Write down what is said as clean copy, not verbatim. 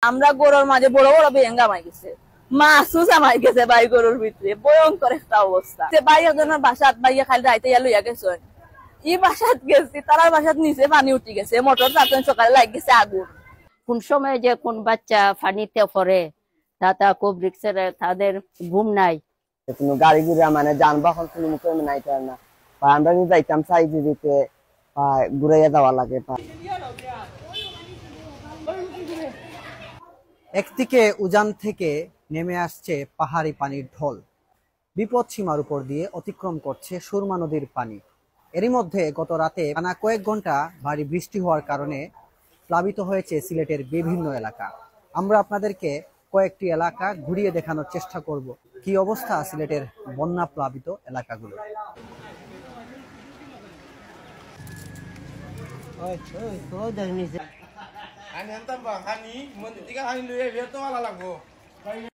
আমরা গরুর মাঝে বড় বড় বেঙ্গা মাই গেছে, মাছও জামাই গেছে ভাই গরুর ভিতরে, ভয়ঙ্কর একটা অবস্থা। ভাই একজনের বাসাত ভাইয়া খালি রাইতে লইয়া গেছেন, ই বাসাত গেছি তার বাসাত নিচে পানি উঠে গেছে, মোটর চালাতেন সকালে লাগ গেছে আগুন। কোন সময় যে কোন বাচ্চা পানিতে পড়ে তা খুব রিক্সের, তাদের ঘুম নাই। কোনো গাড়ি ঘুরা মানে যানবাহন কোনো মুখে নাই না, আমরা যদি যাইতাম সাইড দিতে ঘুরাইয়া যাওয়া লাগে। একদিকে উজান থেকে নেমে আসছে পাহাড়ি পানির ঢল, বিপদ সীমার উপর দিয়ে অতিক্রম করছে সুরমা নদীর পানি। এরই মধ্যে গত রাতে টানা কয়েক ঘন্টা ভারী বৃষ্টি হওয়ার কারণে প্লাবিত হয়েছে সিলেটের বিভিন্ন এলাকা। আমরা আপনাদেরকে কয়েকটি এলাকা ঘুরিয়ে দেখানোর চেষ্টা করব কি অবস্থা সিলেটের বন্যা প্লাবিত এলাকাগুলো। Anh em tâm vào khăn ý, muốn tí các anh lưới viết to là lạc vô.